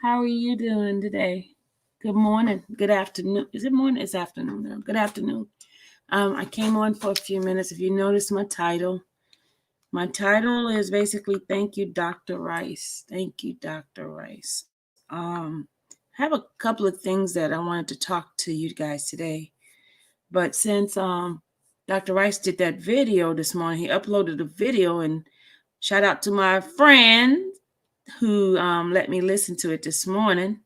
How are you doing today? Good morning. Good afternoon. Is it morning? It's afternoon now. Good afternoon. I came on for a few minutes. If you notice my title is basically "Thank you, Dr. Rice." Thank you, Dr. Rice. I have a couple of things that I wanted to talk to you guys today, but since Dr. Rice did that video this morning, he uploaded a video, and shout out to my friend who let me listen to it this morning.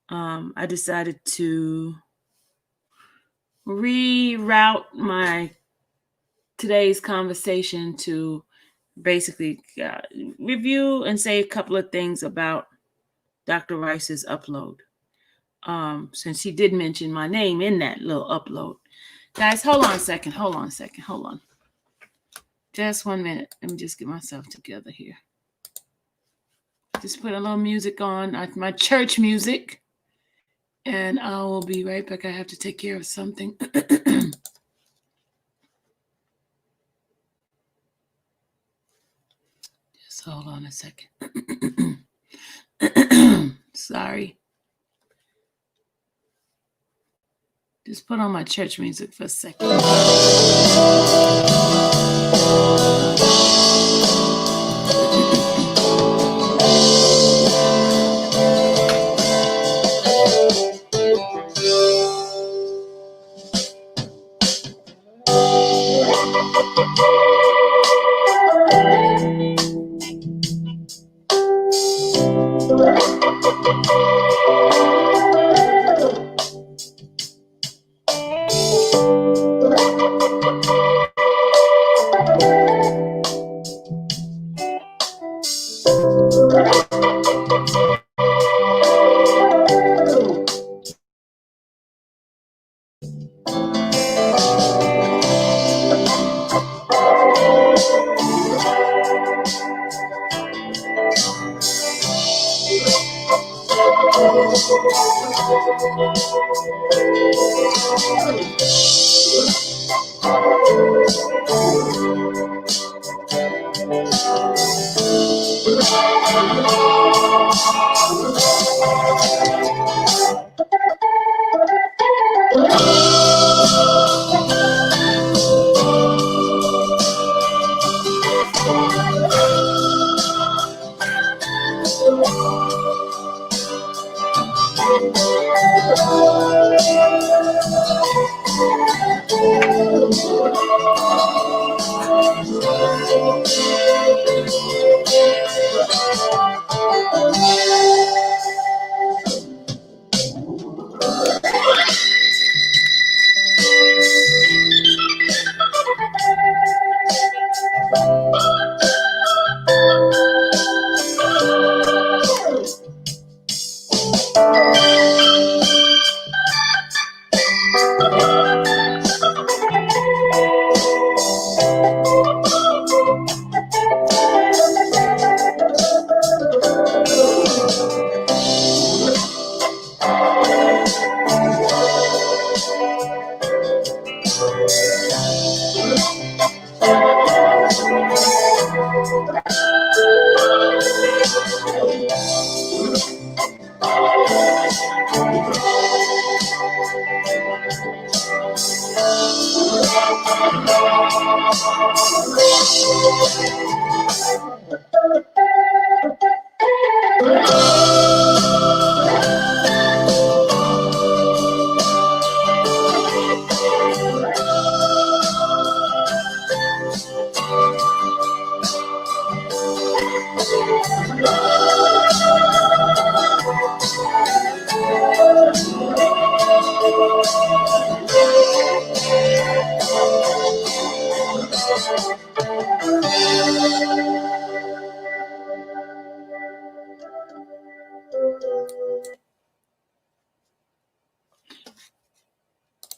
I decided to reroute my today's conversation to basically review and say a couple of things about Dr. Rice's upload. Since he did mention my name in that little upload. Guys, hold on a second. Hold on. Just 1 minute. Let me just get myself together here. Just put a little music on, my church music. And I will be right back. I have to take care of something. Just hold on a second. Sorry. Just put on my church music for a second.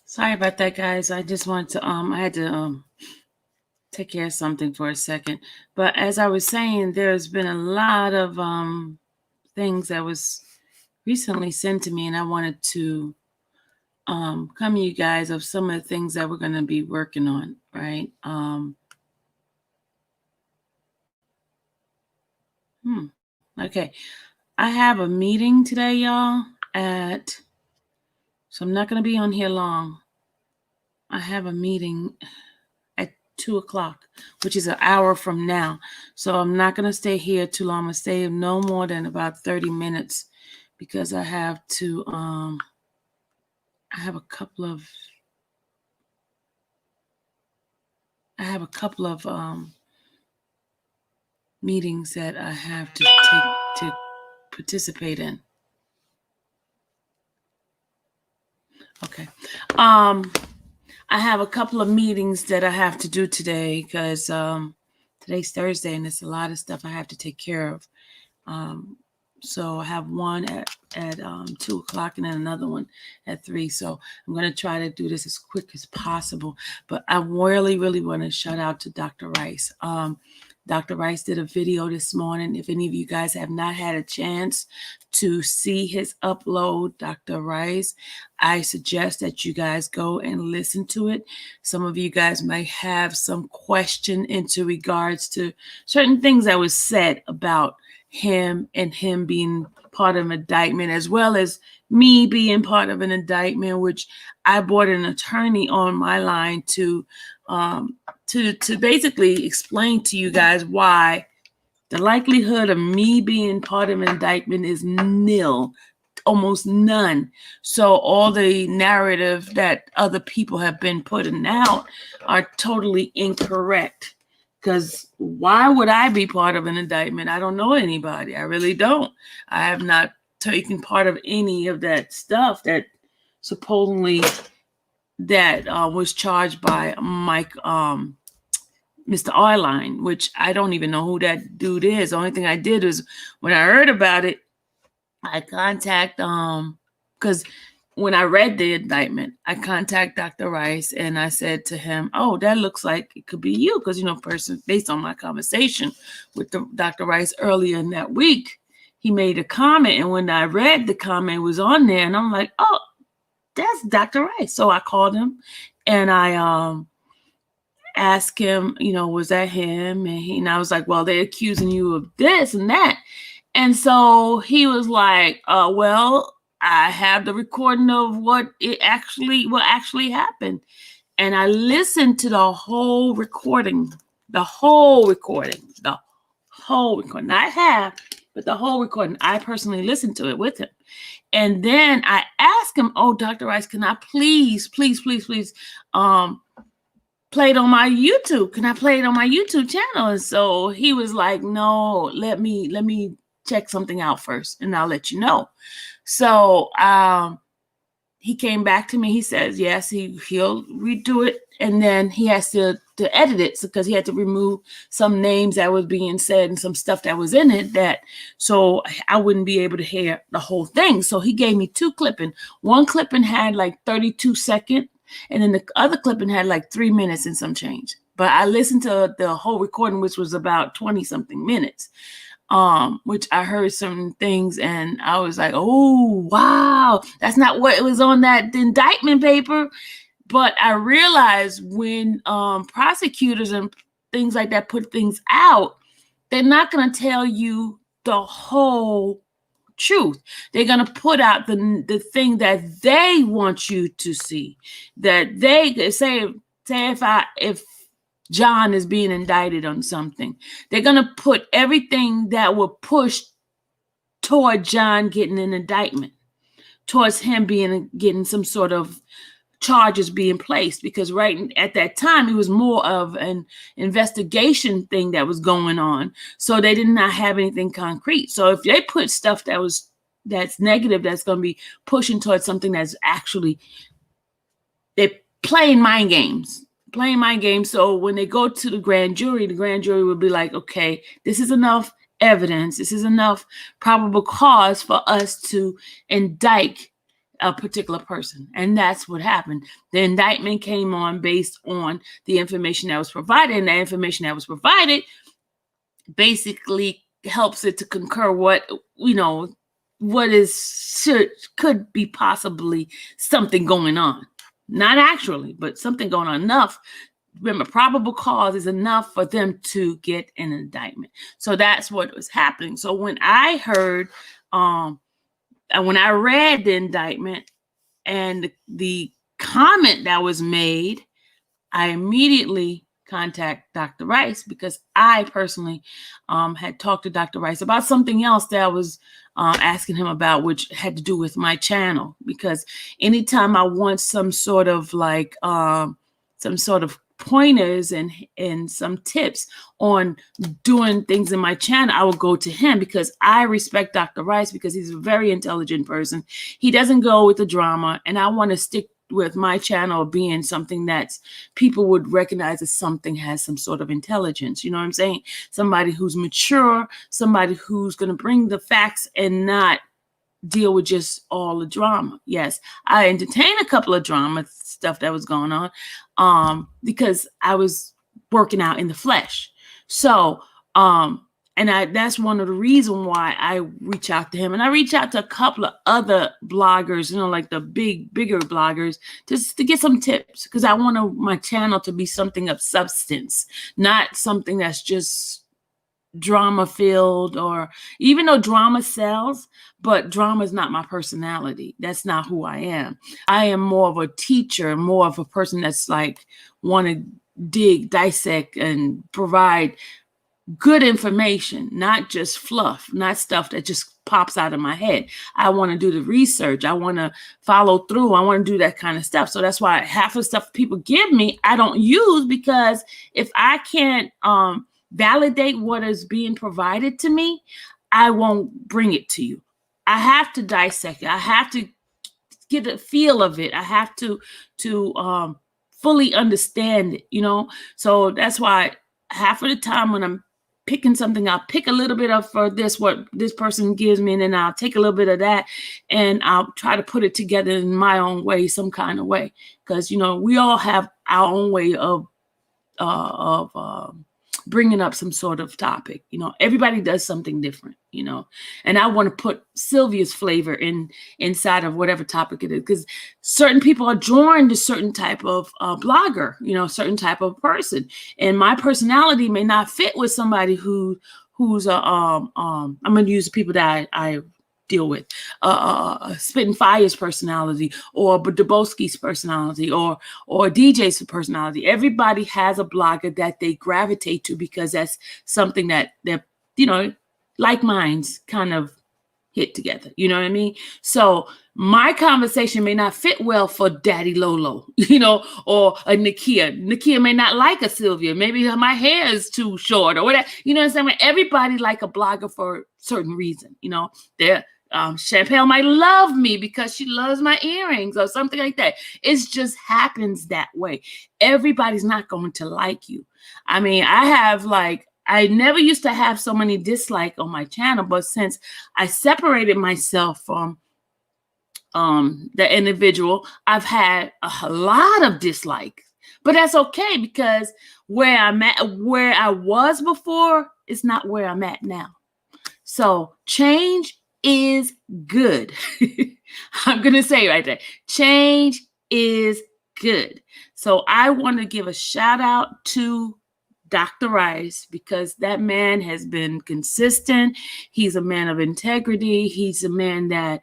Sorry about that, guys. I just wanted to I had to take care of something for a second. But as I was saying, there's been a lot of things that was recently sent to me, and I wanted to come to you guys of some of the things that we're going to be working on, right? Okay. I have a meeting today, y'all, so I'm not going to be on here long. I have a meeting at 2 o'clock, which is an hour from now. So I'm not going to stay here too long. I'm going to stay no more than about 30 minutes because I have to, I have a couple of meetings that I have to participate in. Okay. I have a couple of meetings that I have to do today because today's Thursday and there's a lot of stuff I have to take care of. So I have one at 2 o'clock and then another one at 3. So I'm going to try to do this as quick as possible. But I really, really want to shout out to Dr. Rice. Dr. Rice did a video this morning. If any of you guys have not had a chance to see his upload, Dr. Rice, I suggest that you guys go and listen to it. Some of you guys may have some question into regards to certain things that was said about him and him being part of an indictment, as well as me being part of an indictment, which I brought an attorney on my line to basically explain to you guys why the likelihood of me being part of an indictment is nil, almost none. So all the narrative that other people have been putting out are totally incorrect. Because why would I be part of an indictment? I don't know anybody. I really don't. I have not taken part of any of that stuff that supposedly that was charged by Mike, Mr. Arline, which I don't even know who that dude is. The only thing I did was when I heard about it, I contact because when I read the indictment, I contact Dr. Rice and I said to him, "Oh, that looks like it could be you," because based on my conversation with Dr. Rice earlier in that week, he made a comment, and when I read the comment, it was on there, and I'm like, "Oh, that's Dr. Rice." So I called him and I asked him, was that him? And I was like, "Well, they're accusing you of this and that." And so he was like, "Well, I have the recording of what actually happened." And I listened to the whole recording, not half, but the whole recording. I personally listened to it with him. And then I asked him, "Oh, Dr. Rice, can I please, please, please, please, play it on my YouTube? Can I play it on my YouTube channel?" And so he was like, "No, let me check something out first and I'll let you know." So he came back to me. He says, yes, he'll redo it. And then he has to edit it because he had to remove some names that was being said and some stuff that was in it so I wouldn't be able to hear the whole thing. So he gave me 2 clipping. One clipping had like 32 seconds. And then the other clipping had like 3 minutes and some change. But I listened to the whole recording, which was about 20 something minutes, which I heard some things and I was like, "Oh, wow, that's not what it was on that indictment paper." But I realized when prosecutors and things like that put things out, they're not going to tell you the whole truth. They're going to put out the thing that they want you to see. That they say if John is being indicted on something, they're going to put everything that will push toward John getting an indictment, towards him getting some sort of charges being placed, because right at that time it was more of an investigation thing that was going on, so they did not have anything concrete. So if they put stuff that's negative, that's going to be pushing towards something that's actually, they're playing mind games. So when they go to the grand jury will be like, "Okay, this is enough evidence, this is enough probable cause for us to indict a particular person." And that's what happened. The indictment came on based on the information that was provided, and the information that was provided basically helps it to concur what could be possibly something going on. Not actually, but something going on enough. Remember, probable cause is enough for them to get an indictment. So that's what was happening. So when I heard And when I read the indictment and the comment that was made, I immediately contact Dr. Rice because I personally had talked to Dr. Rice about something else that I was asking him about, which had to do with my channel. Because anytime I want some sort of pointers and some tips on doing things in my channel, I will go to him because I respect Dr. Rice because he's a very intelligent person. He doesn't go with the drama, and I want to stick with my channel being something that's people would recognize as something has some sort of intelligence. You know what I'm saying? Somebody who's mature, somebody who's going to bring the facts and not deal with just all the drama. Yes, I entertained a couple of drama stuff that was going on because I was working out in the flesh. So, and that's one of the reasons why I reach out to him. And I reach out to a couple of other bloggers, you know, like the bigger bloggers, just to get some tips because I want my channel to be something of substance, not something that's just drama filled, or even though drama sells, but drama is not my personality. That's not who I am. I am more of a teacher, more of a person that's like want to dig, dissect, and provide good information, not just fluff, not stuff that just pops out of my head. I want to do the research. I want to follow through. I want to do that kind of stuff. So that's why half of the stuff people give me, I don't use, because if I can't validate what is being provided to me, I won't bring it to you. I have to dissect it. I have to get a feel of it. I have to fully understand it, you know? So that's why half of the time when I'm picking something, I'll pick a little bit of for this, what this person gives me, and then I'll take a little bit of that and I'll try to put it together in my own way, some kind of way. Because, you know, we all have our own way of bringing up some sort of topic. You know, everybody does something different, you know, and I want to put Sylvia's flavor inside of whatever topic it is, because certain people are drawn to certain type of blogger, you know, certain type of person, and my personality may not fit with somebody who's I'm going to use the people that I deal with, Spitting Fire's personality, or Dabowski's personality, or DJ's personality. Everybody has a blogger that they gravitate to because that's something that they're, you know, like minds kind of hit together. You know what I mean? So my conversation may not fit well for Daddy Lolo, you know, or a Nakia. Nakia may not like a Sylvia. Maybe my hair is too short or whatever. You know what I'm saying? Everybody like a blogger for a certain reason. You know, they're Chappelle might love me because she loves my earrings or something like that. It just happens that way. Everybody's not going to like you. I mean, I never used to have so many dislikes on my channel, but since I separated myself from the individual, I've had a lot of dislikes. But that's okay, because where I was before is not where I'm at now. So change is good. I'm going to say right there, change is good. So I want to give a shout out to Dr. Rice, because that man has been consistent. He's a man of integrity. He's a man that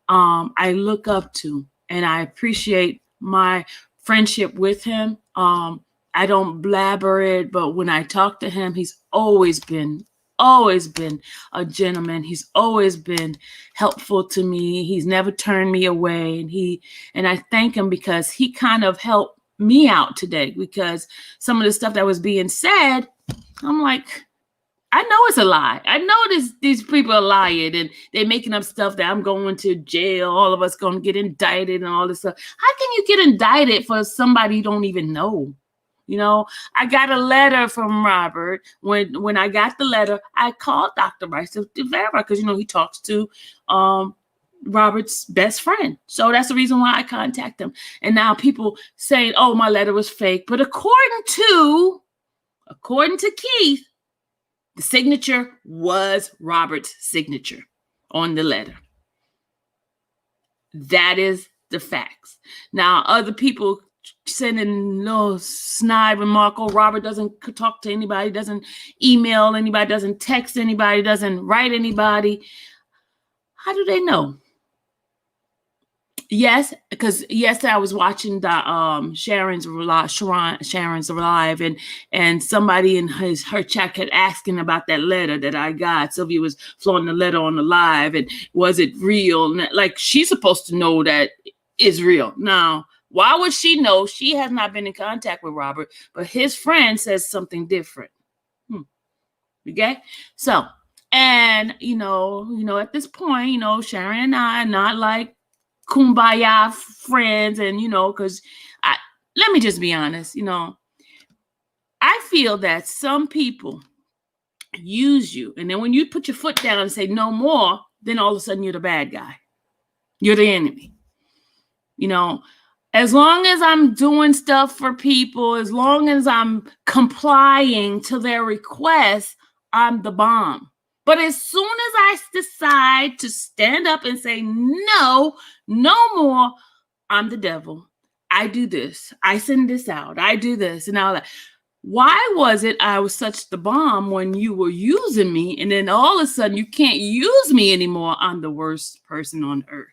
I look up to, and I appreciate my friendship with him. I don't blabber it, but when I talk to him, he's always been a gentleman. He's always been helpful to me. He's never turned me away. And I thank him because he kind of helped me out today, because some of the stuff that was being said, I'm like, I know it's a lie. I know these people are lying, and they're making up stuff that I'm going to jail. All of us going to get indicted and all this stuff. How can you get indicted for somebody you don't even know? You know, I got a letter from Robert. When I got the letter, I called Dr. Rice to verify, because, you know, he talks to Robert's best friend. So that's the reason why I contact him. And now people saying, oh, my letter was fake. But according to Keith, the signature was Robert's signature on the letter. That is the facts. Now, other people sending no snide remark, oh, Robert doesn't talk to anybody, doesn't email anybody, doesn't text anybody, doesn't write anybody. How do they know? Yes, because yesterday I was watching the Sharon's live, and somebody in her chat kept asking about that letter that I got. Sylvia was flowing the letter on the live, and was it real? And like, she's supposed to know that it's real. Now, why would she know? She has not been in contact with Robert, but his friend says something different. Okay, so, and at this point, Sharon and I are not like kumbaya friends, and because let me just be honest, I feel that some people use you, and then when you put your foot down and say no more, then all of a sudden you're the bad guy, you're the enemy. As long as I'm doing stuff for people, as long as I'm complying to their requests, I'm the bomb. But as soon as I decide to stand up and say, no more, I'm the devil. I do this. I send this out. I do this and all that. Why was it I was such the bomb when you were using me, and then all of a sudden you can't use me anymore? I'm the worst person on earth.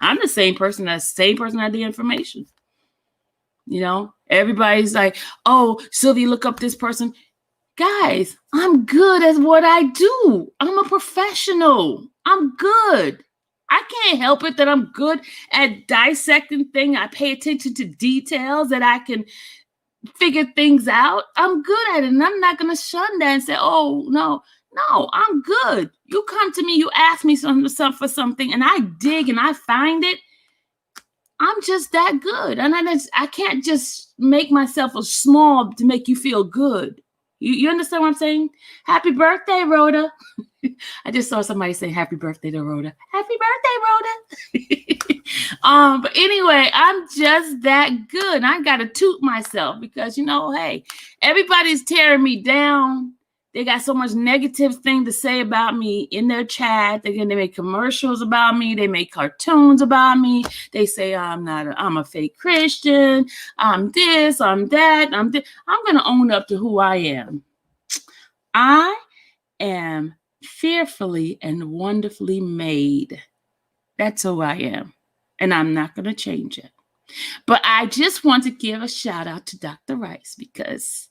I'm the same person that had the information. Everybody's like, oh, Sylvia, look up this person. Guys, I'm good at what I do. I'm a professional. I'm good. I can't help it that I'm good at dissecting things. I pay attention to details, that I can figure things out. I'm good at it, and I'm not going to shun that and say, oh, no, I'm good. You come to me, you ask me for something, and I dig and I find it. I'm just that good. And I can't just make myself a small to make you feel good. You understand what I'm saying? Happy birthday, Rhoda. I just saw somebody say happy birthday to Rhoda. Happy birthday, Rhoda. But anyway, I'm just that good. I got to toot myself because, hey, everybody's tearing me down. They got so much negative thing to say about me in their chat. They make commercials about me. They make cartoons about me. They say I'm a fake Christian. I'm this, I'm that, I'm this. I'm going to own up to who I am. I am fearfully and wonderfully made. That's who I am. And I'm not going to change it. But I just want to give a shout out to Dr. Rice because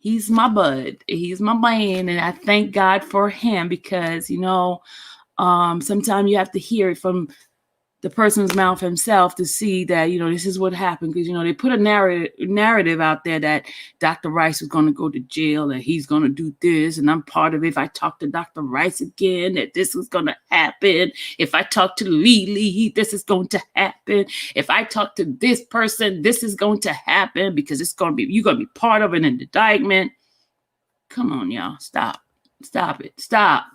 he's my bud. He's my man. And I thank God for him because, sometimes you have to hear it from the person's mouth himself to see that, this is what happened. Because, they put a narrative out there that Dr. Rice was going to go to jail, that he's going to do this. And I'm part of it. If I talk to Dr. Rice again, that this is going to happen. If I talk to Lee, this is going to happen. If I talk to this person, this is going to happen because you're going to be part of an indictment. Come on, y'all. Stop it. Stop.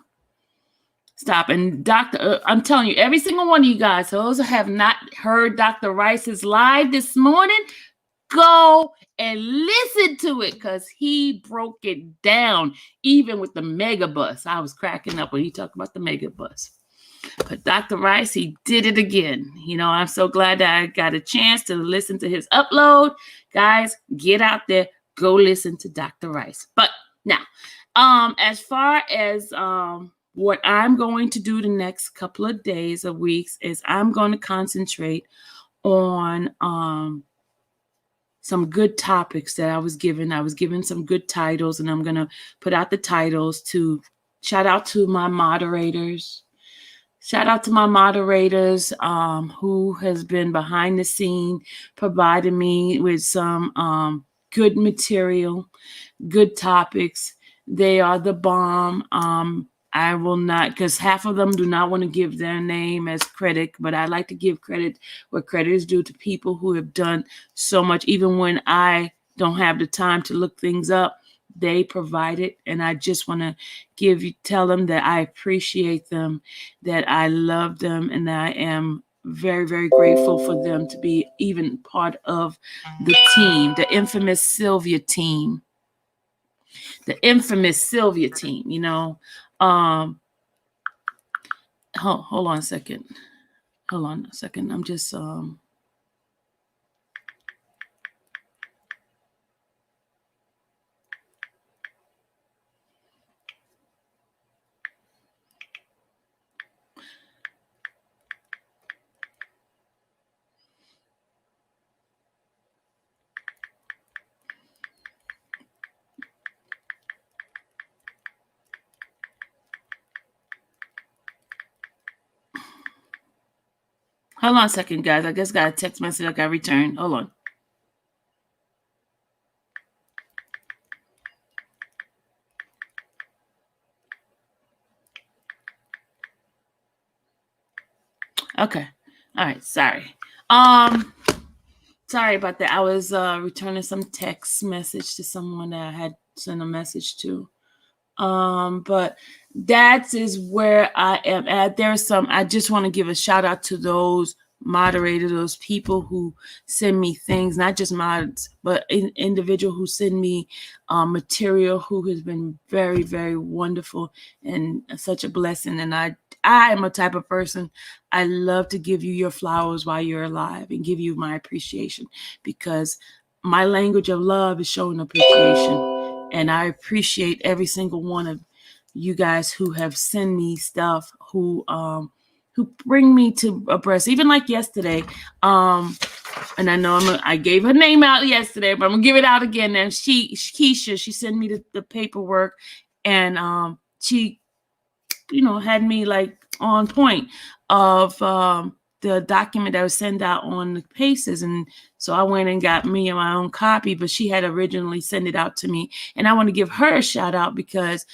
And I'm telling you, every single one of you guys, those who have not heard Dr. Rice's live this morning, go and listen to it because he broke it down, even with the megabus. I was cracking up when he talked about the megabus. But Dr. Rice, he did it again. I'm so glad that I got a chance to listen to his upload. Guys, get out there, go listen to Dr. Rice. But now, as far as what I'm going to do the next couple of days or weeks is I'm going to concentrate on some good topics that I was given. I was given some good titles, and I'm going to put out the titles to shout out to my moderators. Shout out to my moderators who has been behind the scene, providing me with some good material, good topics. They are the bomb. I will not, because half of them do not want to give their name as credit, but I like to give credit where credit is due to people who have done so much. Even when I don't have the time to look things up, they provide it. And I just want to tell them that I appreciate them, that I love them, and that I am very, very grateful for them to be even part of the team, the infamous Sylvia team. The infamous Sylvia team, hold on a second. I'm just Hold on a second, guys. I just got a text message I got returned. Hold on. Okay. All right. Sorry. Sorry about that. I was returning some text message to someone that I had sent a message to. But that is where I am at. There's some, I just want to give a shout out to those moderators, those people who send me things, not just mods, but individual who send me material, who has been very, very wonderful and such a blessing. And I am a type of person, I love to give you your flowers while you're alive and give you my appreciation, because my language of love is showing appreciation. And I appreciate every single one of you guys who have sent me stuff, who bring me to abreast. Even like yesterday, and I know I gave her name out yesterday, but I'm gonna give it out again. And Keisha, she sent me the paperwork, and she, had me like on point of the document that was sent out on the paces. And so I went and got me my own copy, but she had originally sent it out to me. And I want to give her a shout out, because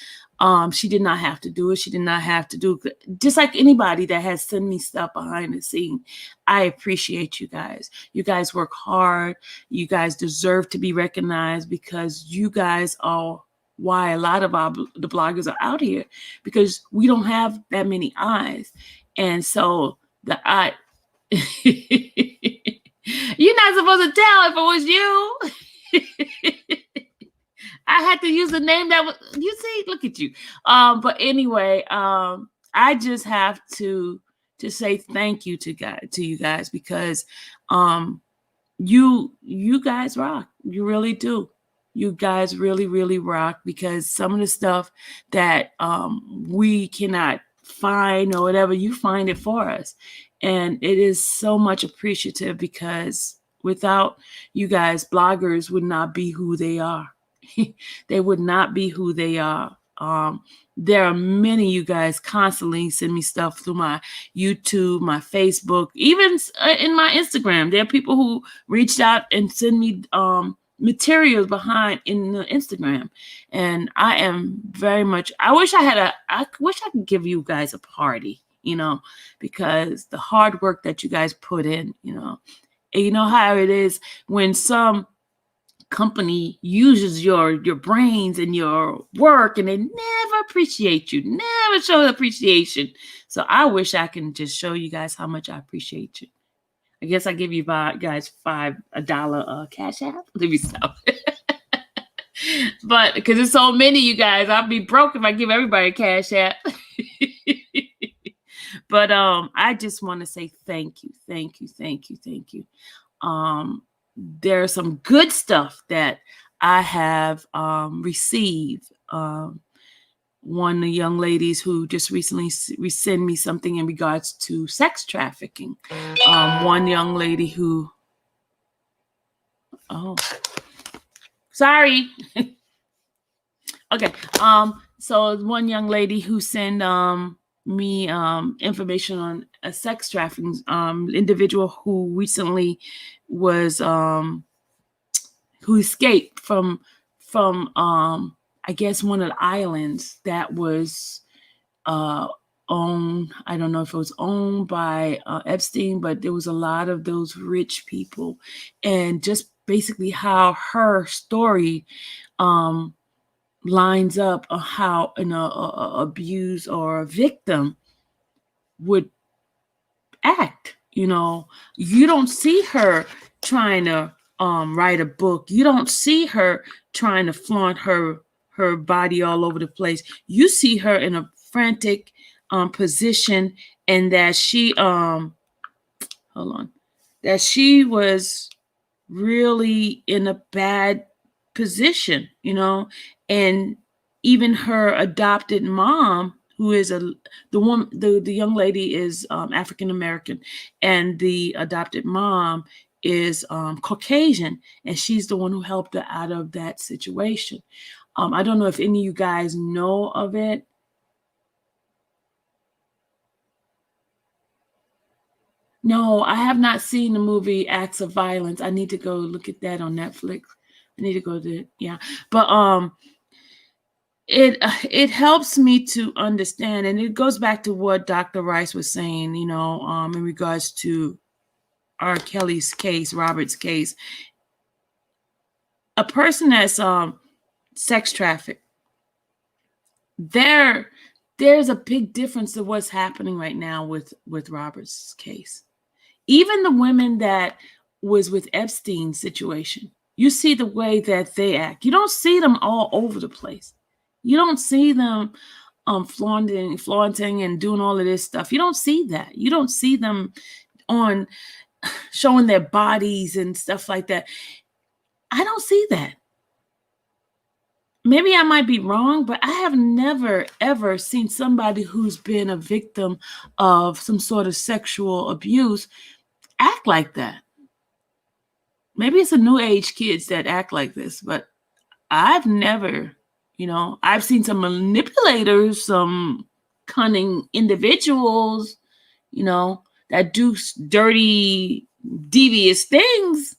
she did not have to do it. She did not have to do it. Just like anybody that has sent me stuff behind the scene. I appreciate you guys. You guys work hard. You guys deserve to be recognized, because you guys are why a lot of the bloggers are out here, because we don't have that many eyes. And so the eye, you're not supposed to tell if it was you. I had to use the name that was, you see, look at you. But anyway, I just have to say thank you to you guys, because you guys rock. You really do. You guys really, really rock, because some of the stuff that we cannot find or whatever, you find it for us. And it is so much appreciative, because without you guys, bloggers would not be who they are. They would not be who they are. There are many of you guys constantly send me stuff through my YouTube, my Facebook, even in my Instagram. There are people who reached out and send me materials behind in the Instagram. And I am very much, I wish I could give you guys a party, because the hard work that you guys put in, and you know how it is when some company uses your brains and your work, and they never appreciate you, never show appreciation. So I wish I can just show you guys how much I appreciate you. I guess I give you guys $5 cash app. Let me stop. But because there's so many you guys, I'll be broke if I give everybody a cash app. But I just want to say thank you. There's some good stuff that I have received. One of the young ladies who just recently sent me something in regards to sex trafficking. One young lady who, sorry. Okay. So one young lady who sent me information on a sex trafficking individual who recently was who escaped from I guess one of the islands that was owned. I don't know if it was owned by Epstein, but there was a lot of those rich people, and just basically how her story lines up on how an abused or a victim would act. You don't see her trying to write a book. You don't see her trying to flaunt her body all over the place. You see her in a frantic position, and that she that she was really in a bad position, and even her adopted mom, who is the young lady is African American, and the adopted mom is Caucasian, and she's the one who helped her out of that situation. I don't know if any of you guys know of it. No, I have not seen the movie Acts of Violence. I need to go look at that on Netflix. I need to go to yeah. But it helps me to understand, and it goes back to what Dr. Rice was saying, you know, in regards to R. Kelly's case, Robert's case. A person that's sex trafficked, there's a big difference to what's happening right now with Robert's case. Even the women that was with Epstein's situation, you see the way that they act. You don't see them all over the place. You don't see them flaunting and doing all of this stuff. You don't see that. You don't see them on showing their bodies and stuff like that. I don't see that. Maybe I might be wrong, but I have never, ever seen somebody who's been a victim of some sort of sexual abuse act like that. Maybe it's a new age kids that act like this, but I've never, you know, I've seen some manipulators, some cunning individuals, you know, that do dirty, devious things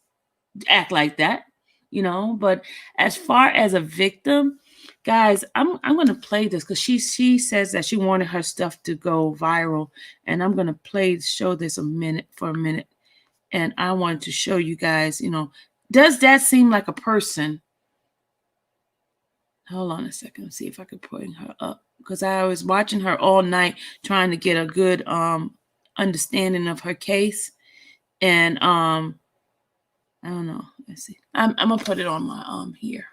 act like that, you know. But as far as a victim, guys, I'm gonna play this because she says that she wanted her stuff to go viral, and I'm gonna show this a minute. And I wanted to show you guys, you know, does that seem like a person? Hold on a second, let's see if I could bring her up, because I was watching her all night trying to get a good understanding of her case. And I don't know. Let's see. I'm gonna put it on my here.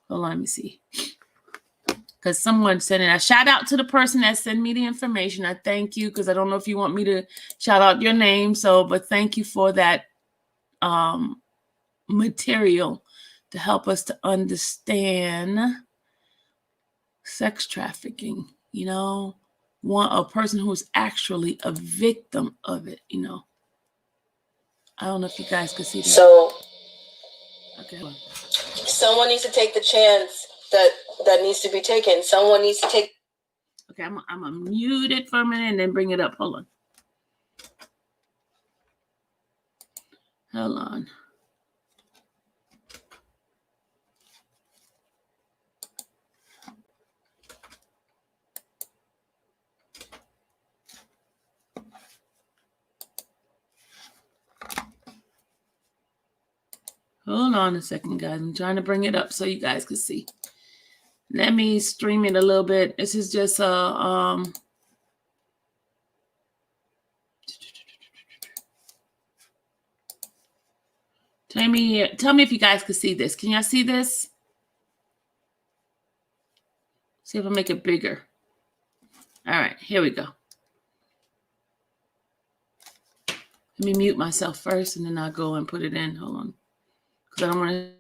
Hold on, let me see. Because someone sent it. A shout out to the person that sent me the information. I thank you, because I don't know if you want me to shout out your name. So, but thank you for that material to help us to understand sex trafficking. You know, a person who's actually a victim of it. You know, I don't know if you guys could see that. So, okay. Someone needs to take the chance that needs to be taken. Someone needs to take. Okay, I'm gonna mute it for a minute and then bring it up. Hold on. Hold on. Hold on a second, guys. I'm trying to bring it up so you guys can see. Let me stream it a little bit. This is just a tell me if you guys can see this. Can y'all see this? See if I make it bigger. All right, here we go. Let me mute myself first, and then I'll go and put it in. Hold on, because I don't want to.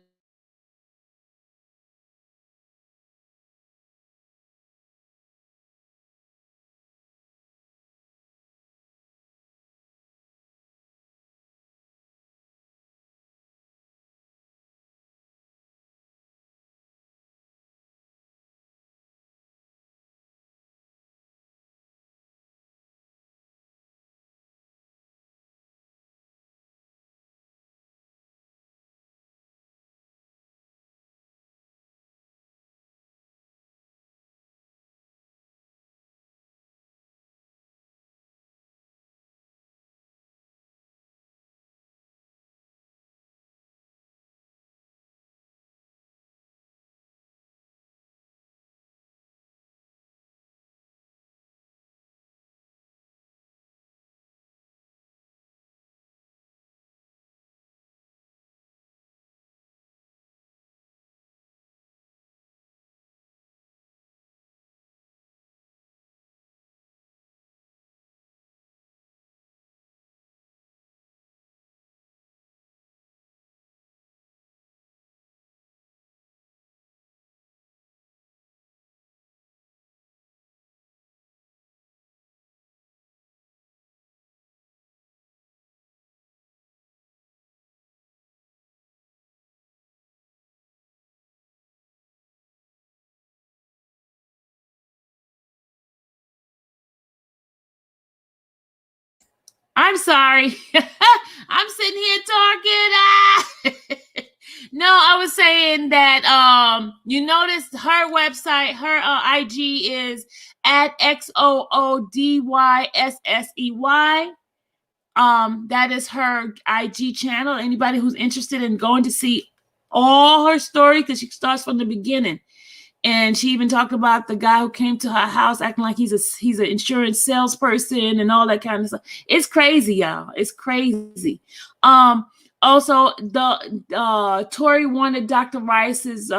I'm sorry. I'm sitting here talking. No, I was saying that you notice her website, her IG is at XOODYSSEY. That is her IG channel. Anybody who's interested in going to see all her story, because she starts from the beginning. And she even talked about the guy who came to her house acting like he's an insurance salesperson and all that kind of stuff. It's crazy, y'all. It's crazy. Also, the Tori wanted Dr. Rice's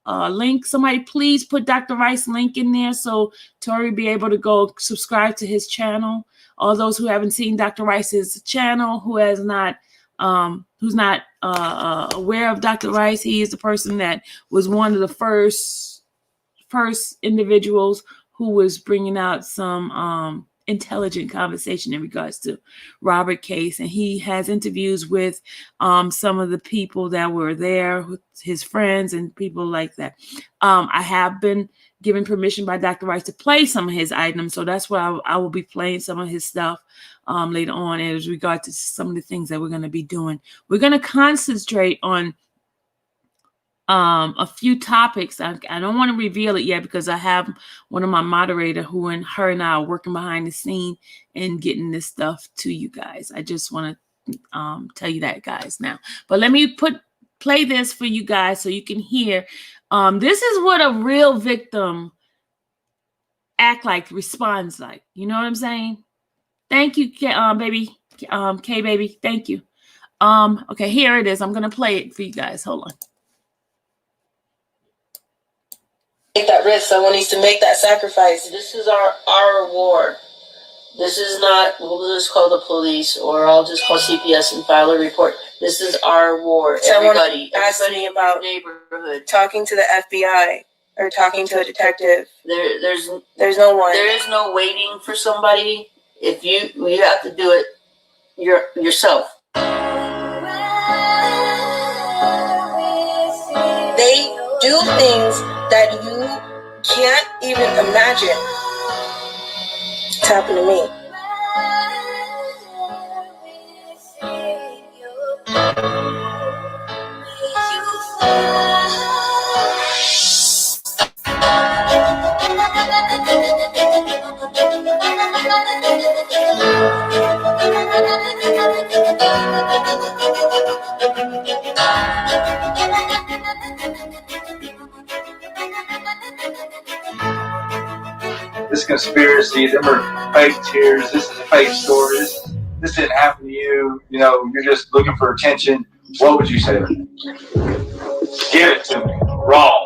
link. Somebody please put Dr. Rice link in there so Tori be able to go subscribe to his channel. All those who haven't seen Dr. Rice's channel, who's not aware of Dr. Rice, he is the person that was one of the first individuals who was bringing out some intelligent conversation in regards to Robert Case, and he has interviews with some of the people that were there, his friends and people like that. I have been given permission by Dr. Rice to play some of his items, so that's why I will be playing some of his stuff later on as regard to some of the things that we're going to be doing. We're going to concentrate on a few topics. I don't want to reveal it yet because I have one of my moderator who and her and I are working behind the scene and getting this stuff to you guys. I just want to tell you that, guys, now. But let me play this for you guys so you can hear. This is what a real victim act like, responds like. You know what I'm saying? Thank you, baby, K baby. Thank you. Okay, here it is. I'm gonna play it for you guys. Hold on. Take that risk. Someone needs to make that sacrifice. This is our war. This is not, we'll just call the police, or I'll just call CPS and file a report. This is our war. Everybody asked me about neighborhood. Talking to the FBI or talking to a detective. There's no one. There is no waiting for somebody. If you have to do it yourself. They do things that you can't even imagine. It's happened to me. This conspiracy, them are fake tears. This is a fake story. This didn't happen to you. You know, you're just looking for attention. What would you say to me? Give it to me. Raw.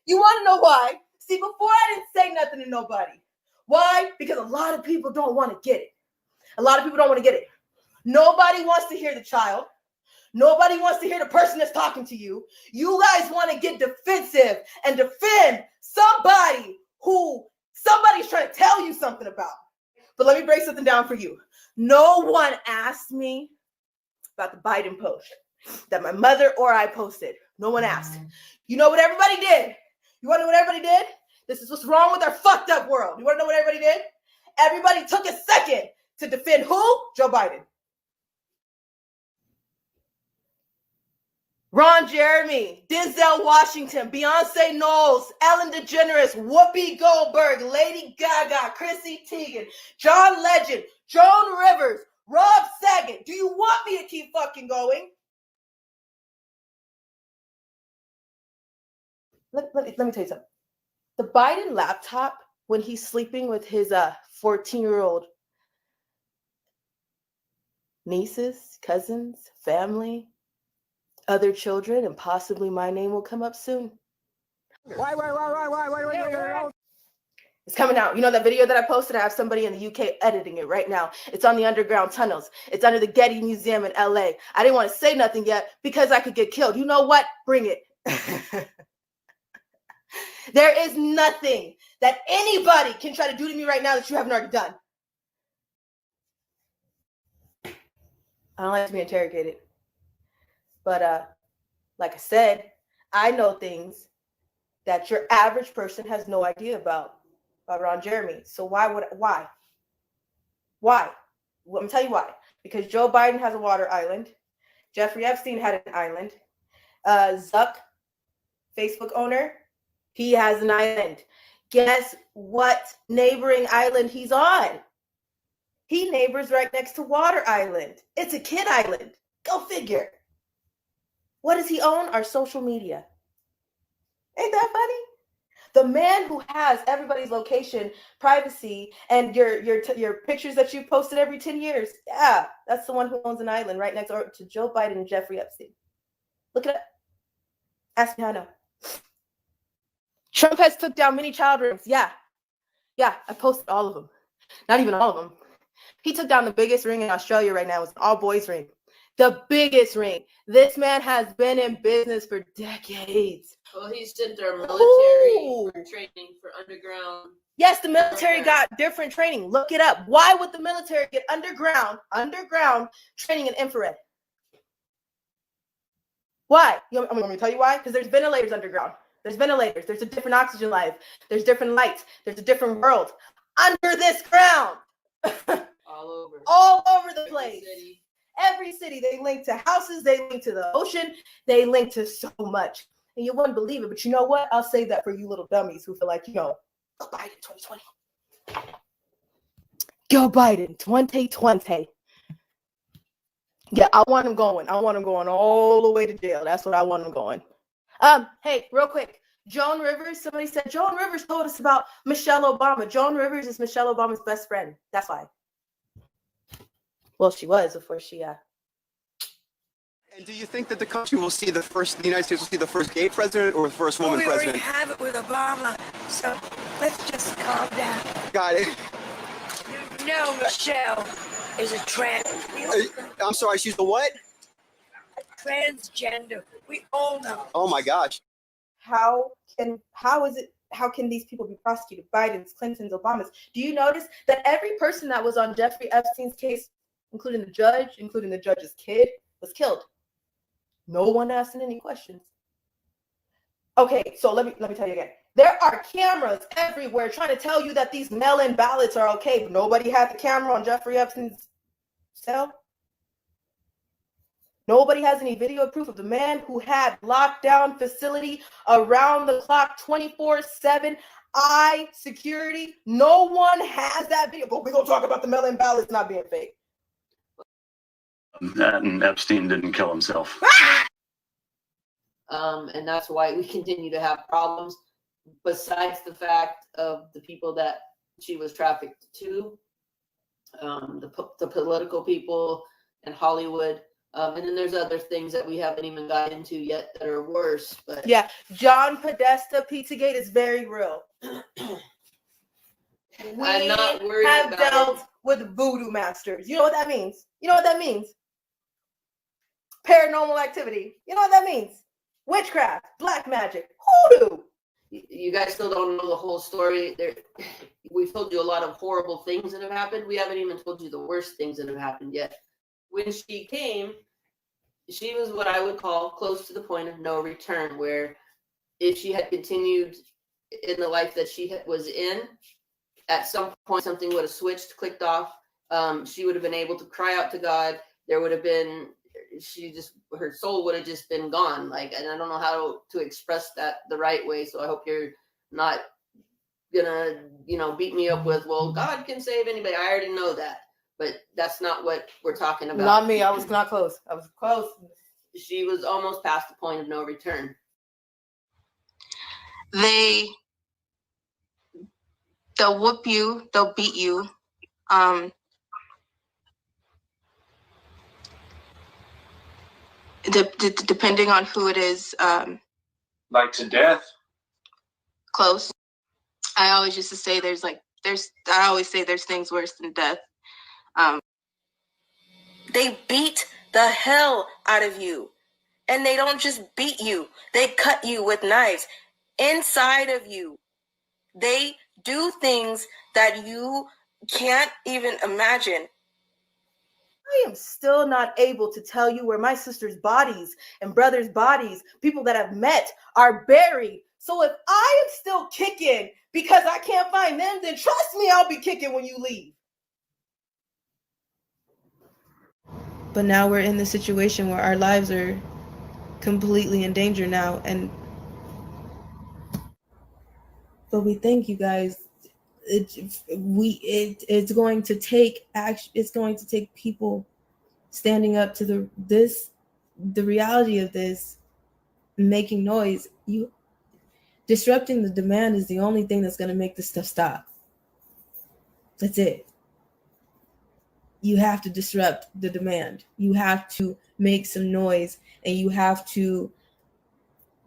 You want to know why? See, before I didn't say nothing to nobody. Why? Because a lot of people don't want to get it. A lot of people don't want to get it. Nobody wants to hear the child. Nobody wants to hear the person that's talking to you. You guys want to get defensive and defend somebody who somebody's trying to tell you something about. But let me break something down for you. No one asked me about the Biden post that my mother or I posted. No one asked. You know what everybody did? You want to know what everybody did? This is what's wrong with our fucked up world. You want to know what everybody did? Everybody took a second to defend who? Joe Biden. Ron Jeremy, Denzel Washington, Beyonce Knowles, Ellen DeGeneres, Whoopi Goldberg, Lady Gaga, Chrissy Teigen, John Legend, Joan Rivers, Rob Saget. Do you want me to keep fucking going? Let me tell you something. The Biden laptop, when he's sleeping with his 14-year-old nieces, cousins, family, other children, and possibly my name will come up soon. Why? It's coming out. You know that video that I posted? I have somebody in the UK editing it right now. It's on the underground tunnels. It's under the Getty Museum in LA. I didn't want to say nothing yet because I could get killed. You know what? Bring it. There is nothing that anybody can try to do to me right now that you haven't already done. I don't like to be interrogated. But like I said, I know things that your average person has no idea about Ron Jeremy. So why? Well, let me tell you why. Because Joe Biden has a water island. Jeffrey Epstein had an island. Zuck, Facebook owner, he has an island. Guess what neighboring island he's on? He neighbors right next to Water Island. It's a kid island. Go figure. What does he own? Our social media. Ain't that funny? The man who has everybody's location, privacy, and your pictures that you posted every 10 years. Yeah, that's the one who owns an island right next door to Joe Biden and Jeffrey Epstein. Look it up. Ask me how I know. Trump has took down many child rings. Yeah, I posted all of them. Not even all of them. He took down the biggest ring in Australia right now. It's an all-boys ring. The biggest ring. This man has been in business for decades. Well, he sent our military for training for underground. Yes, the military got different training. Look it up. Why would the military get underground training in infrared? Why? I'm going to tell you why. Because there's ventilators underground. There's ventilators. There's a different oxygen life. There's different lights. There's a different world under this ground. All over the place. Every city. They link to houses. They link to the ocean. They link to so much. And you wouldn't believe it. But you know what? I'll save that for you little dummies who feel like, go Biden 2020. Go Biden 2020. Yeah, I want him going. I want him going all the way to jail. That's what I want him going. Hey, real quick. Joan Rivers, somebody said Joan Rivers told us about Michelle Obama. Joan Rivers is Michelle Obama's best friend. That's why. Well, she was before she And do you think that the country will see the United States will see the first gay president or the first woman president? We already have it with Obama, so let's just calm down. Got it. You know Michelle is a trans. I'm sorry, she's a what? A transgender. We all know. Oh my gosh. How can these people be prosecuted? Biden's, Clinton's, Obama's. Do you notice that every person that was on Jeffrey Epstein's case, including the judge, including the judge's kid, was killed? No one asking any questions. Okay, so let me tell you again. There are cameras everywhere trying to tell you that these mail-in ballots are okay, but nobody had the camera on Jeffrey Epstein's cell. Nobody has any video proof of the man who had lockdown facility around the clock 24/7 eye security. No one has that video. But we're going to talk about the mail-in ballots not being fake. And Epstein didn't kill himself. And that's why we continue to have problems, besides the fact of the people that she was trafficked to, the political people and Hollywood. And then there's other things that we haven't even got into yet that are worse. But yeah, John Podesta Pizzagate is very real. I'm not worried have about dealt with voodoo masters. You know what that means? Paranormal activity. You know what that means? Witchcraft, black magic, hoodoo. You guys still don't know the whole story. We've told you a lot of horrible things that have happened. We haven't even told you the worst things that have happened yet. When she came, she was what I would call close to the point of no return, where if she had continued in the life that she was in, at some point something would have switched, clicked off. She would have been able to cry out to God. There would have been, her soul would have just been gone. And I don't know how to express that the right way. So I hope you're not gonna, beat me up with, well, God can save anybody. I already know that. But that's not what we're talking about. Not me. I was not close. I was close. She was almost past the point of no return. They'll whoop you. They'll beat you. Depending on who it is. Like to death? Close. I always used to say I always say there's things worse than death. They beat the hell out of you. And they don't just beat you. They cut you with knives inside of you. They do things that you can't even imagine. I am am still not able to tell you where my sister's bodies and brothers' bodies, people that I've met, are buried. So if I am still kicking because I can't find them, then trust me, I'll be kicking when you leave. But now we're in the situation where our lives are completely in danger now, but we thank you guys. It's going to take action. It's going to take people standing up to the reality of this, making noise. You disrupting the demand is the only thing that's going to make this stuff stop. That's it. You have to disrupt the demand. You have to make some noise, and you have to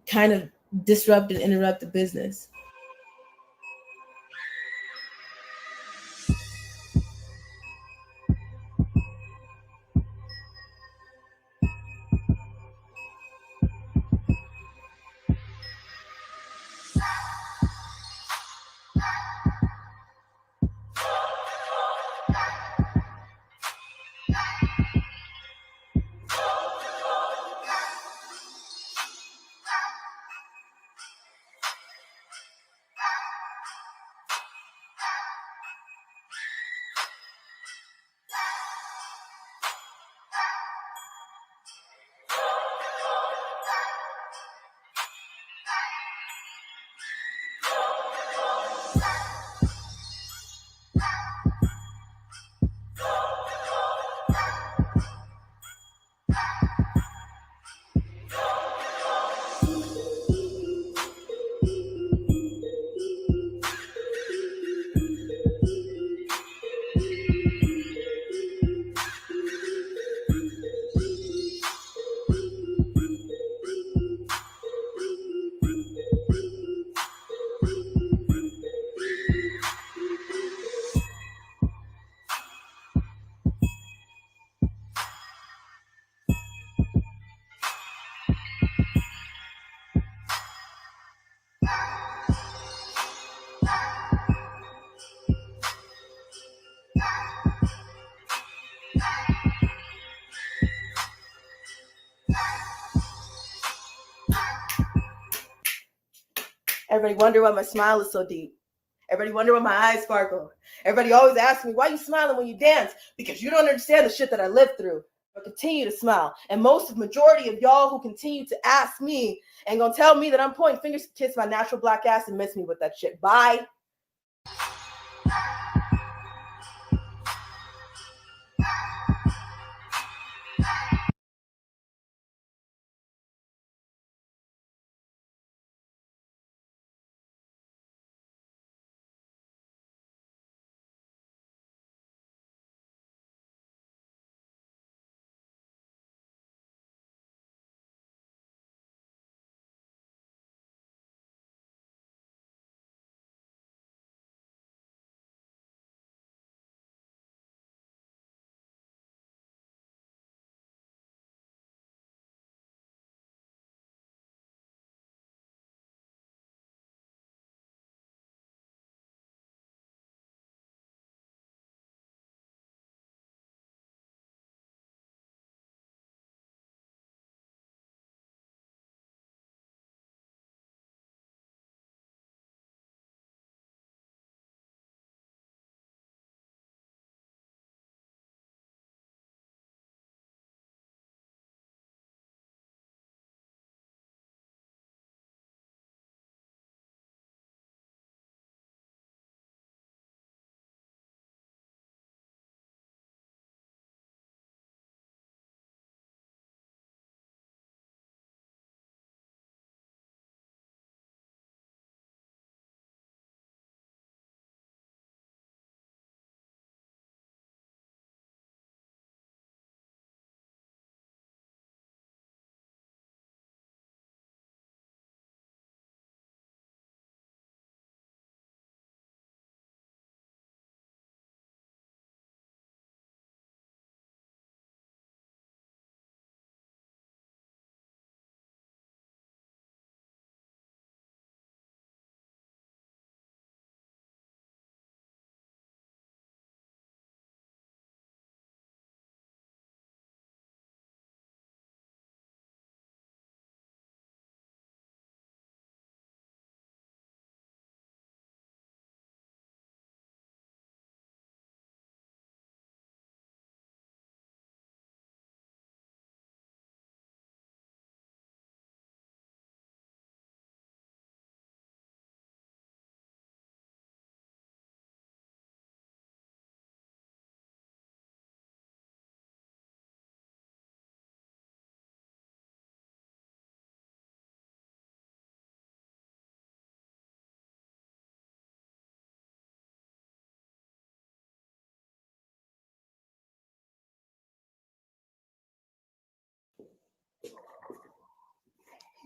kind of disrupt and interrupt the business. Everybody wonder why my smile is so deep. Everybody wonder why my eyes sparkle. Everybody always asks me, why are you smiling when you dance? Because you don't understand the shit that I lived through. But continue to smile. And majority of y'all who continue to ask me and gonna tell me that I'm pointing fingers to kiss my natural black ass and miss me with that shit. Bye.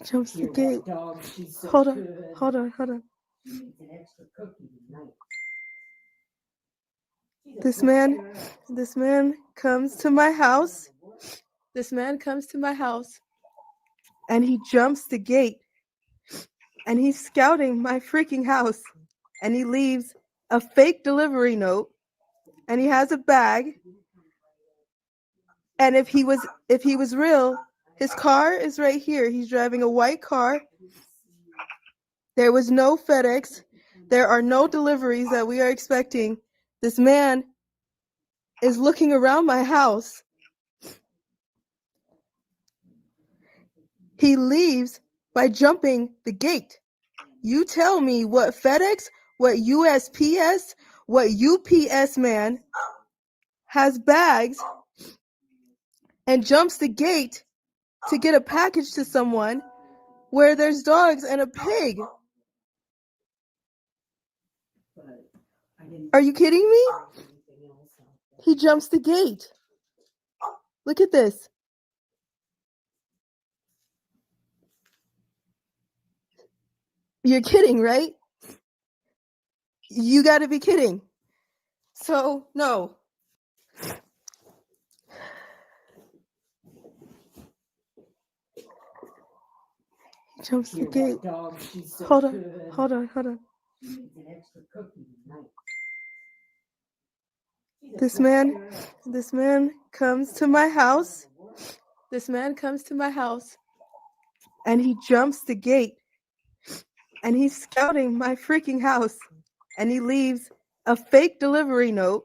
Jumps the gate. Hold on. This man comes to my house. And he jumps the gate. And he's scouting my freaking house. And he leaves a fake delivery note. And he has a bag. And if he was real, his car is right here. He's driving a white car. There was no FedEx. There are no deliveries that we are expecting. This man is looking around my house. He leaves by jumping the gate. You tell me what FedEx, what USPS, what UPS man has bags and jumps the gate to get a package to someone where there's dogs and a pig. Are you kidding me? He jumps the gate. Look at this. You're kidding, right? You got to be kidding. So, no. He jumps the gate. Hold on. This man comes to my house. And he jumps the gate. And he's scouting my freaking house. And he leaves a fake delivery note.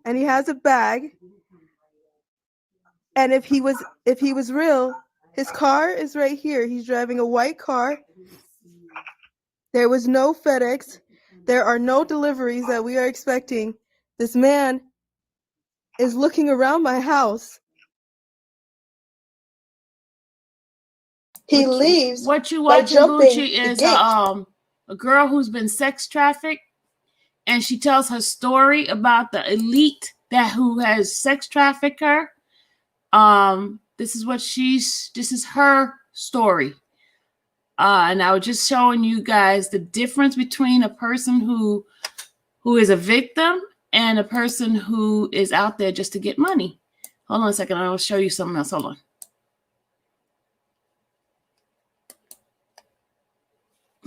And he has a bag. And if he was real, his car is right here. He's driving a white car. There was no FedEx. There are no deliveries that we are expecting. This man is looking around my house. He leaves. What you by watching, jumping Gucci, the is gate. a girl who's been sex trafficked, and she tells her story about the elite who has sex trafficked her. This is her story. And I was just showing you guys the difference between a person who is a victim and a person who is out there just to get money. Hold on a second. I'll show you something else. Hold on.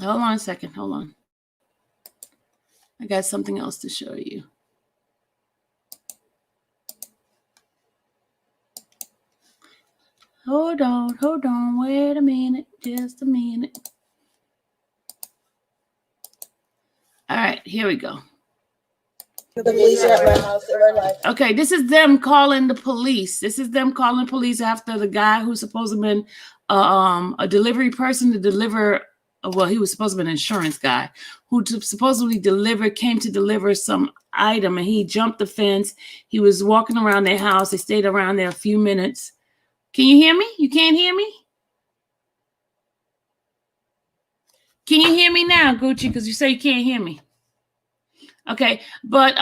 Hold on a second. Hold on. I got something else to show you. Hold on. Wait a minute. Just a minute. All right, here we go. The police are at my house. They were like, okay, this is them calling the police. After the guy who's supposed to have been a delivery person to deliver. Well, he was supposed to be an insurance guy who supposedly came to deliver some item, and he jumped the fence. He was walking around their house. They stayed around there a few minutes. Can you hear me? You can't hear me? Can you hear me now, Gucci? Because you say you can't hear me. Okay, but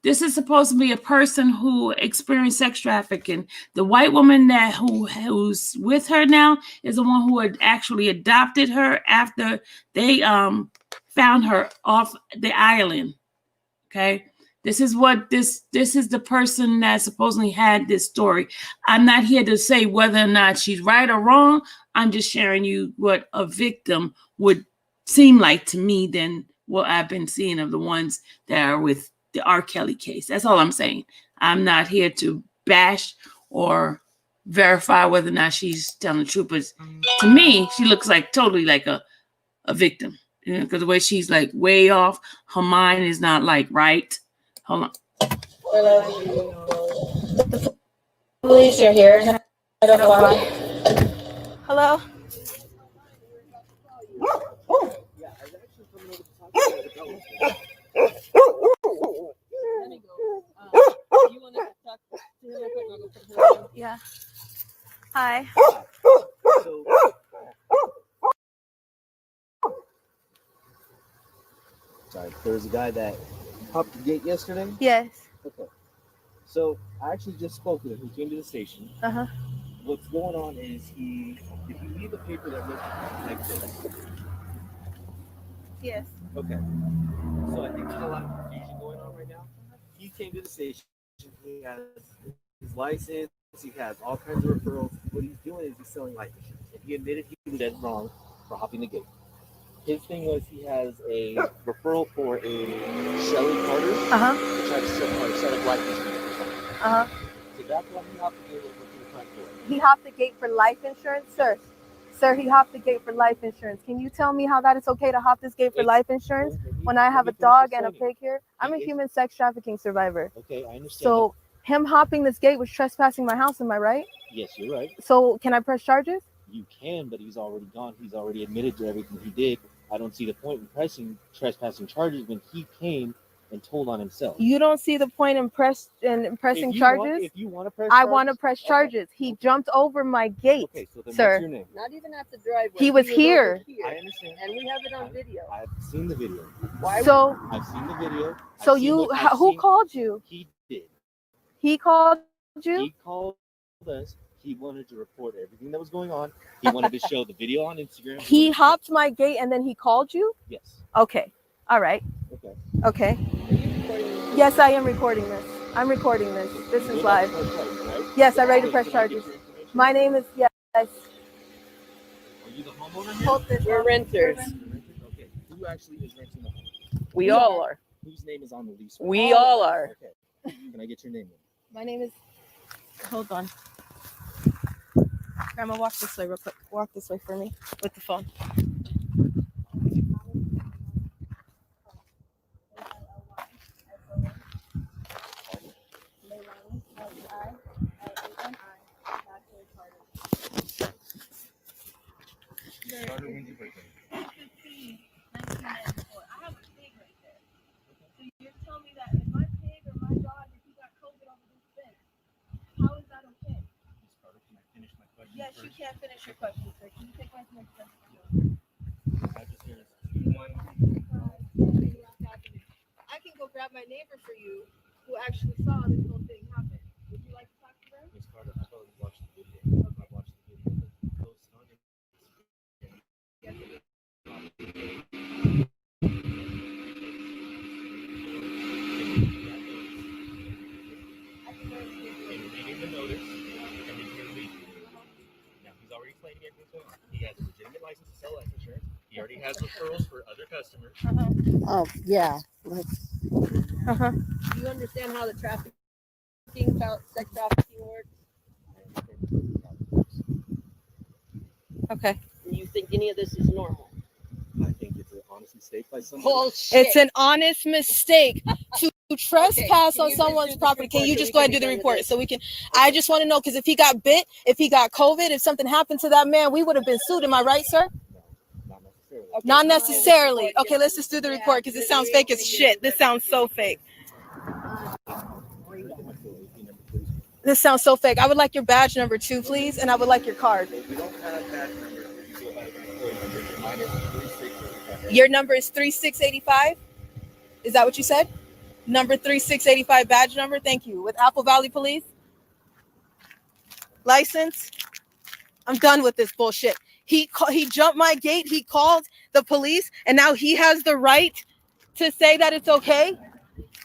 this is supposed to be a person who experienced sex trafficking. The white woman who's with her now is the one who had actually adopted her after they found her off the island. Okay, this is the person that supposedly had this story. I'm not here to say whether or not she's right or wrong. I'm just sharing you what a victim would seem like to me than what I've been seeing of the ones that are with the R. Kelly case. That's all I'm saying. I'm not here to bash or verify whether or not she's telling the truth. But to me, she looks like totally like a victim. You know, because the way she's like way off, her mind is not like right. Hold on. the police are here. I don't know why. Hello? Yeah. Hi. Sorry, there was a guy that popped the gate yesterday. Yes. Okay. So I actually just spoke with him. He came to the station. Uh-huh. what's going on is if you leave a paper that looks like this. Yes. Okay. So I think there's a lot of confusion going on right now. He came to the station. He has his license. He has all kinds of referrals. What he's doing is he's selling life insurance. And he admitted he was dead wrong for hopping the gate. His thing was he has a referral for a Shelley Carter to try to set up life insurance. So that's why he hopped the gate over to the front door. He hopped the gate for life insurance, sir. Sir, he hopped the gate for life insurance. Can you tell me how that is okay to hop this gate for life insurance when I have a dog and a pig here? I'm a human sex trafficking survivor. Okay, I understand. So him hopping this gate was trespassing my house, am I right? Yes, you're right. So can I press charges? You can, but he's already gone. He's already admitted to everything he did. I don't see the point in pressing trespassing charges when he came and told on himself. You don't see the point in pressing charges? If you want to press I charges, want to press charges. He jumped over my gate, okay, so then sir. what's your name? Not even at the driveway. He was here. I understand. And we have it on video. I've seen the video. So I've seen the video. So who called you? He did. He called you? He called us. He wanted to report everything that was going on. He wanted to show the video on Instagram. He hopped my gate and then he called you? Yes. Okay. All right. Okay. Okay. Yes, I am recording this. I'm recording this. This is live. Yes, I'm ready to press charges. My name is, yes. Are you the homeowner here? We're renters. Okay. Who actually is renting the home? We all are. Whose name is on the lease? We all are. Okay. Can I get your name? My name is, hold on. Grandma, walk this way real quick. Walk this way for me with the phone. Yes, you can't finish your question, sir. Can you take my question? I can go grab my neighbor for you who actually saw this whole thing happen. Would you like to talk to them? Miss Carter, I thought we watched the video. I watched the video. Post on it. Reading the notice, and then you're leaving. Now he's already claiming everything's going on. He has a legitimate license to sell life insurance. He already has referrals for other customers. Oh, yeah. Uh-huh. Do you understand how the trafficking, sex trafficking works? Okay. Do you think any of this is normal? I think it's an honest mistake by somebody. Bullshit. It's an honest mistake to trespass on you someone's just do the property. Can report you so just we go ahead can and do the be done with report this? so we can? I just want to know because if he got bit, if he got COVID, if something happened to that man, we would have been sued. Am I right, sir? Not necessarily. Okay, Not so necessarily. report, Okay, yeah. let's just do the report because it Yeah, sounds fake as shit. This sounds so fake. This sounds so fake. I would like your badge number too, please, and I would like your card. We don't have that number. You go by the employee number. Mine is 3685. Your number is 3685. Is that what you said? Number 3685 badge number. Thank you. With Apple Valley Police. License. I'm done with this bullshit. He jumped my gate. He called the police, and now he has the right to say that it's okay.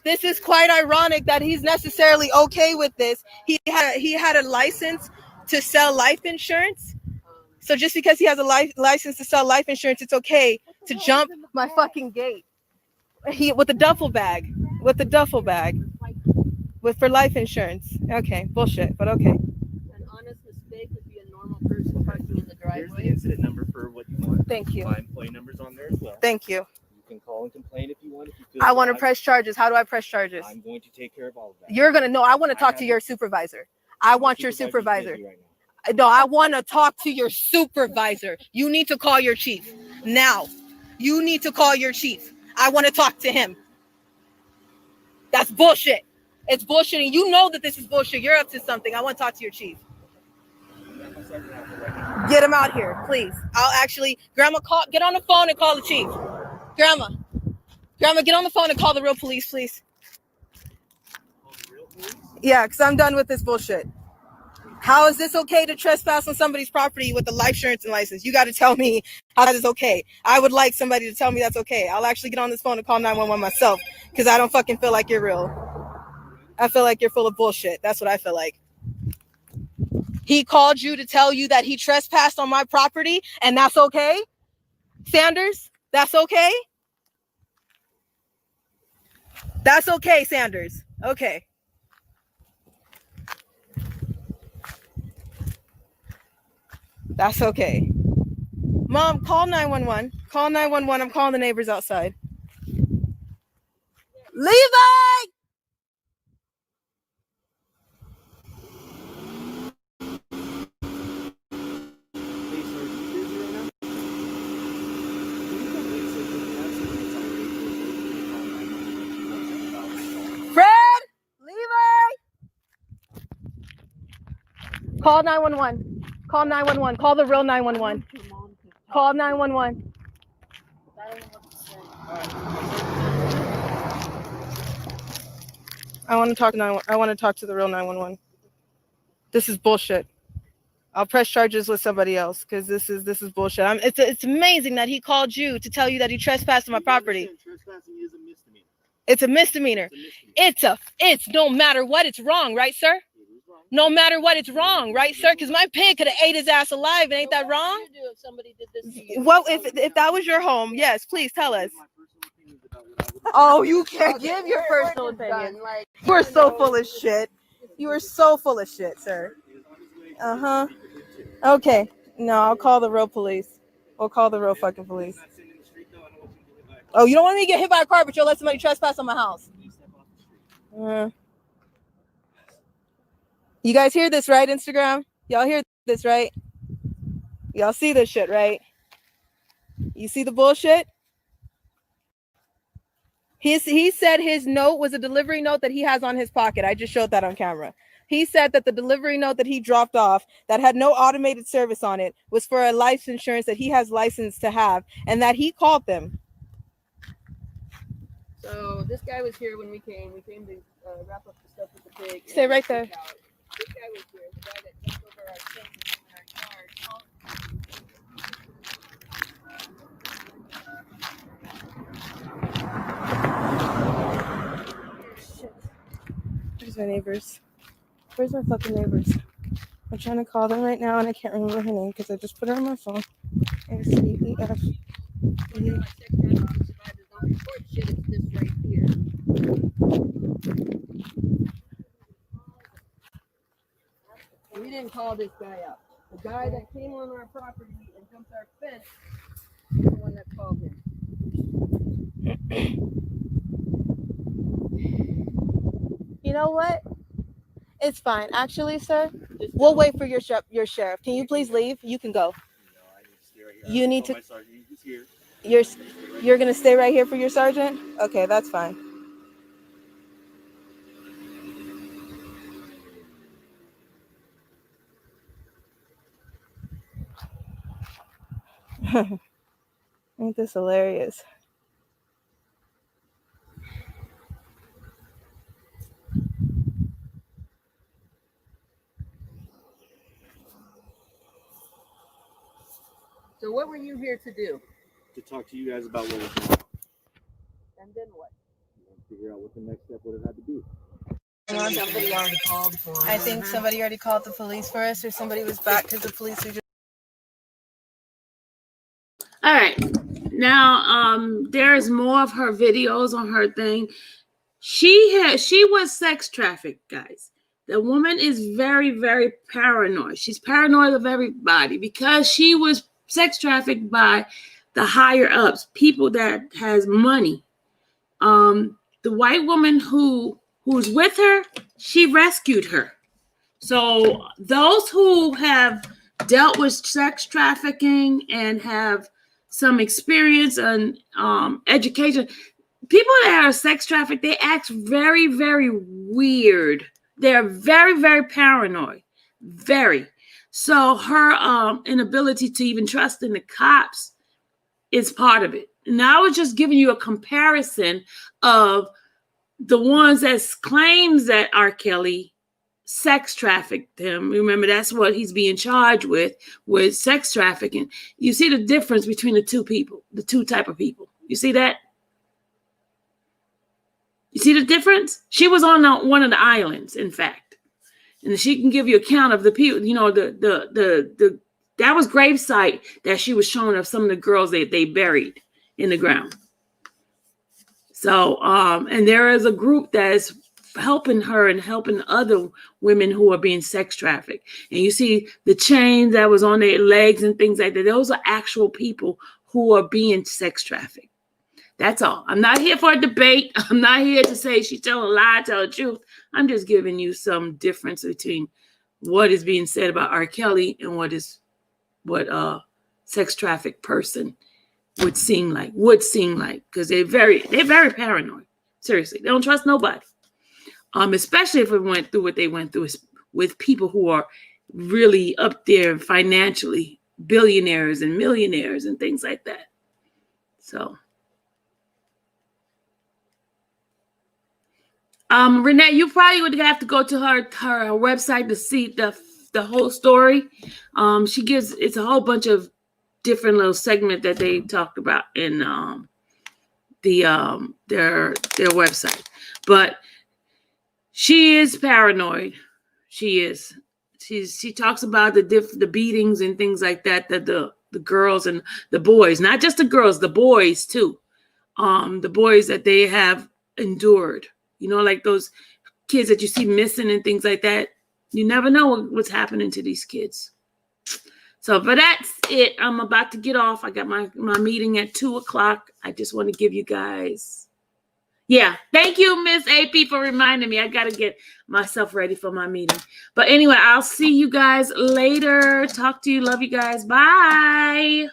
This is quite ironic that he's necessarily okay with this. He had a license to sell life insurance. So just because he has a license to sell life insurance, it's okay to jump my fucking gate. With a duffel bag. For life insurance. Okay, bullshit, but okay. An honest mistake would be a normal person parking in the Here's the driveway. incident number for what you want. Thank you. My employee number's on there as well. Thank you. You can call and complain if you want. If you feel I want to bad. press charges. How do I press charges? I'm going to take care of all of that. You're going to know. I want to talk to your supervisor. I want your supervisor. Right now. No, I want to talk to your supervisor. You need to call your chief now. You need to call your chief. I want to talk to him. That's bullshit. It's bullshit. And you know that this is bullshit. You're up to something. I want to talk to your chief. Get him out here, please. I'll actually, Grandma, get on the phone and call the chief. Grandma, get on the phone and call the real police, please. Yeah, because I'm done with this bullshit. How is this okay to trespass on somebody's property with a life insurance and license? You got to tell me how that is okay. I would like somebody to tell me that's okay. I'll actually get on this phone and call 911 myself because I don't fucking feel like you're real. I feel like you're full of bullshit. That's what I feel like. He called you to tell you that he trespassed on my property and that's okay? Sanders, that's okay? That's okay, Sanders. Okay. That's okay. Mom, call 911. Call 911. I'm calling the neighbors outside. Levi! Fred! Levi! Call 911. Call 911. Call the real 911. Call 911. I want to talk to the real 911. This is bullshit. I'll press charges with somebody else because this is bullshit. It's amazing that he called you to tell you that he trespassed on my property. Trespassing is a misdemeanor. It's a misdemeanor. It's no matter what, it's wrong, right, sir? No matter what, it's wrong, right, sir? Because my pig could have ate his ass alive, and ain't that wrong? What would you do if somebody did this to you? Well, if that was your home, yes, please tell us. Oh, you can't give your personal opinion. Like, You are so full of shit. You are so full of shit, sir. Uh-huh. Okay. No, I'll call the real police. We'll call the real fucking police. Oh, you don't want me to get hit by a car, but you'll let somebody trespass on my house. You guys hear this, right, Instagram? Y'all hear this, right? Y'all see this shit, right? You see the bullshit? He said his note was a delivery note that he has on his pocket. I just showed that on camera. He said that the delivery note that he dropped off that had no automated service on it was for a life insurance that he has license to have and that he called them. so this guy was here when we came. We came to wrap up the stuff with the pig. Stay right there. This guy was here. The guy that jumped over our fence in our yard. Shit. Where's my neighbors? Where's my fucking neighbors? I'm trying to call them right now and I can't remember her name because I just put her on my phone. A-C-E-F. Shit, it's this right here. We didn't call this guy up. The guy that came on our property and jumped our fence is the one that called him. You know what? It's fine. Actually, sir, we'll wait for your sheriff. Can you please leave? You can go. You need to. You're gonna stay right here for your sergeant? Okay, that's fine. Ain't this hilarious? So what were you here to do? To talk to you guys about what was going on. And then what? Figure out what the next step would have had to be. Somebody already called for I think somebody already called the police for us, or somebody was back because the police were just. All right. Now, there's more of her videos on her thing. She was sex trafficked, guys. The woman is very, very paranoid. She's paranoid of everybody because she was sex trafficked by the higher ups, people that has money. The white woman who's with her, she rescued her. So those who have dealt with sex trafficking and have some experience and education, people that are sex trafficked, they act very, very weird. They're very, very paranoid. Very. So her inability to even trust in the cops is part of it. Now I was just giving you a comparison of the ones that claims that R. Kelly sex trafficked him. Remember, that's what he's being charged with sex trafficking. You see the difference between the two people, the two type of people. You see that? You see the difference? She was on one of the islands, in fact, and she can give you account of the people. You know, the that was gravesite that she was showing of some of the girls that they buried in the ground. So, and there is a group that is helping her and helping other women who are being sex trafficked. And you see the chains that was on their legs and things like that. Those are actual people who are being sex trafficked. That's all. I'm not here for a debate. I'm not here to say she's telling a lie, tell the truth. I'm just giving you some difference between what is being said about R. Kelly and what a sex trafficked person would seem like, because they're very paranoid. Seriously, they don't trust nobody. Especially if it went through what they went through with people who are really up there financially, billionaires and millionaires and things like that. So, Renee, you probably would have to go to her website to see the whole story. She gives, it's a whole bunch of different little segment that they talked about in their website, but she is paranoid. She is. She talks about the beatings and things like that the girls and the boys, not just the girls, the boys too. The boys that they have endured. You know, like those kids that you see missing and things like that. You never know what's happening to these kids. So, but that's it. I'm about to get off. I got my meeting at 2:00. I just want to give you guys. Yeah. Thank you, Miss AP, for reminding me. I got to get myself ready for my meeting. But anyway, I'll see you guys later. Talk to you. Love you guys. Bye.